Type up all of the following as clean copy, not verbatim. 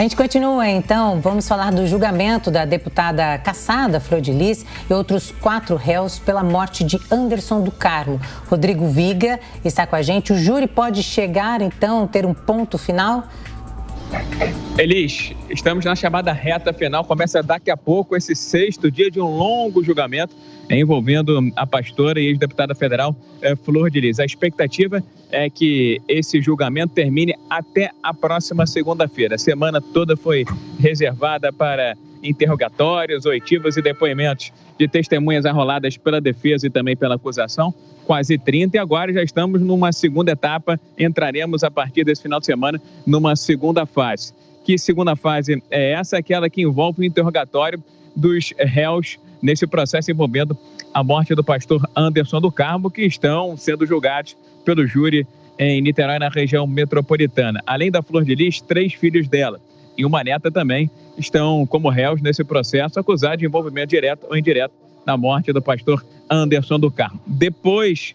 gente continua, então, vamos falar do julgamento da deputada cassada Flor de Lis e outros 4 réus pela morte de Anderson do Carmo. Rodrigo Viga está com a gente. O júri pode chegar, então, ter um ponto final? Elis, estamos na chamada reta final. Começa daqui a pouco esse 6º dia de um longo julgamento envolvendo a pastora e ex-deputada federal Flor de Lis. A expectativa é que esse julgamento termine até a próxima segunda-feira. A semana toda foi reservada para interrogatórios, oitivas e depoimentos de testemunhas arroladas pela defesa e também pela acusação. Quase 30, e agora já estamos numa segunda etapa. Entraremos a partir desse final de semana numa segunda fase. Que segunda fase é essa? Aquela que envolve o interrogatório dos réus nesse processo envolvendo a morte do pastor Anderson do Carmo, que estão sendo julgados pelo júri em Niterói, na região metropolitana. Além da Flor de Lis, 3 filhos dela e uma neta também estão como réus nesse processo, acusados de envolvimento direto ou indireto na morte do pastor Anderson do Carmo. Depois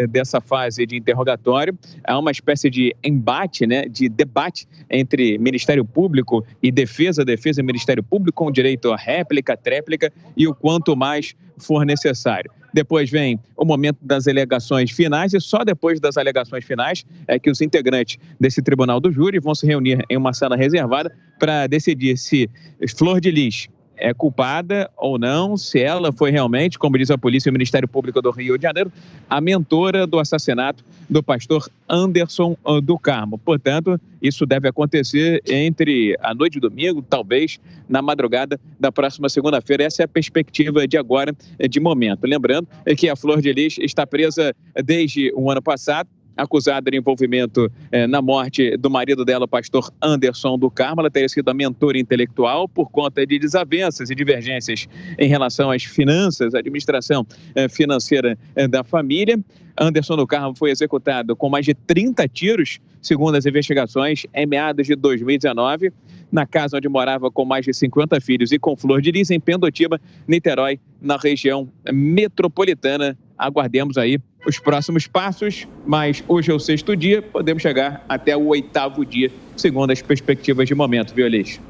dessa fase de interrogatório, há uma espécie de embate, de debate entre Ministério Público e defesa e Ministério Público, com direito a réplica, tréplica e o quanto mais for necessário. Depois vem o momento das alegações finais, e só depois das alegações finais é que os integrantes desse tribunal do júri vão se reunir em uma sala reservada para decidir se Flor de Lis é culpada ou não, se ela foi realmente, como diz a polícia e o Ministério Público do Rio de Janeiro, a mentora do assassinato do pastor Anderson do Carmo. Portanto, isso deve acontecer entre a noite de domingo, talvez na madrugada da próxima segunda-feira. Essa é a perspectiva de agora, de momento. Lembrando que a Flor de Lis está presa desde o ano passado, acusada de envolvimento na morte do marido dela, o pastor Anderson do Carmo. Ela teria sido a mentora intelectual por conta de desavenças e divergências em relação às finanças, à administração financeira da família. Anderson do Carmo foi executado com mais de 30 tiros, segundo as investigações, em meados de 2019, na casa onde morava com mais de 50 filhos e com Flor de Lis, em Pendotiba, Niterói, na região metropolitana. Aguardemos aí os próximos passos, mas hoje é o 6º dia, podemos chegar até o 8º dia, segundo as perspectivas de momento, viu, Elis?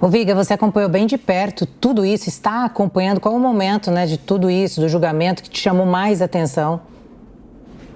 Ô Viga, você acompanhou bem de perto tudo isso, está acompanhando qual o momento, de tudo isso, do julgamento que te chamou mais atenção?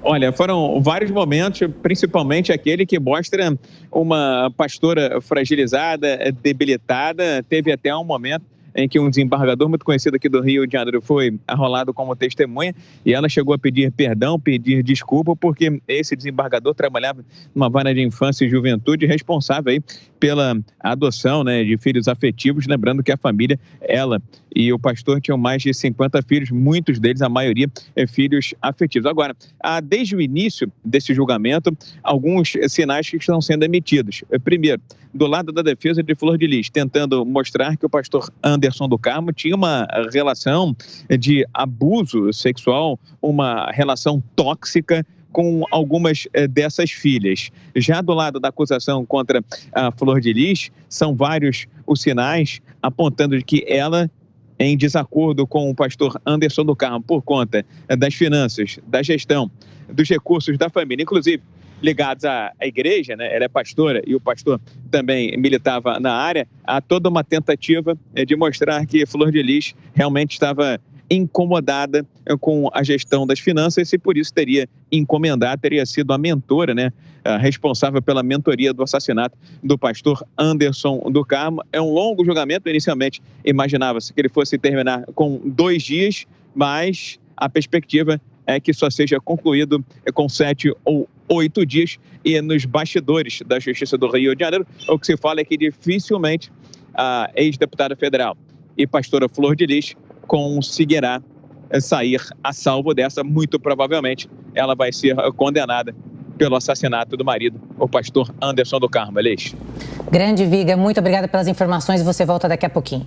Olha, foram vários momentos, principalmente aquele que mostra uma pastora fragilizada, debilitada. Teve até um momento em que um desembargador muito conhecido aqui do Rio de Janeiro foi arrolado como testemunha, e ela chegou a pedir perdão, pedir desculpa, porque esse desembargador trabalhava numa vara de infância e juventude, responsável aí pela adoção de filhos afetivos. Lembrando que a família, ela e o pastor, tinham mais de 50 filhos, muitos deles, a maioria, filhos afetivos. Agora, desde o início desse julgamento, alguns sinais que estão sendo emitidos. Primeiro, do lado da defesa de Flor de Lis, tentando mostrar que o pastor Anderson do Carmo tinha uma relação de abuso sexual, uma relação tóxica com algumas dessas filhas. Já do lado da acusação contra a Flor de Lis, são vários os sinais apontando de que ela, em desacordo com o pastor Anderson do Carmo, por conta das finanças, da gestão, dos recursos da família, inclusive ligados à igreja, ela é pastora e o pastor também militava na área, há toda uma tentativa de mostrar que Flor de Lis realmente estava incomodada com a gestão das finanças e por isso teria sido a mentora, responsável pela mentoria do assassinato do pastor Anderson do Carmo. É um longo julgamento. Inicialmente imaginava-se que ele fosse terminar com 2 dias, mas a perspectiva é que só seja concluído com 7 ou 8 dias, e nos bastidores da Justiça do Rio de Janeiro, o que se fala é que dificilmente a ex-deputada federal e pastora Flor de Lis conseguirá sair a salvo dessa. Muito provavelmente ela vai ser condenada pelo assassinato do marido, o pastor Anderson do Carmo. Elis. Grande Viga, muito obrigada pelas informações, você volta daqui a pouquinho.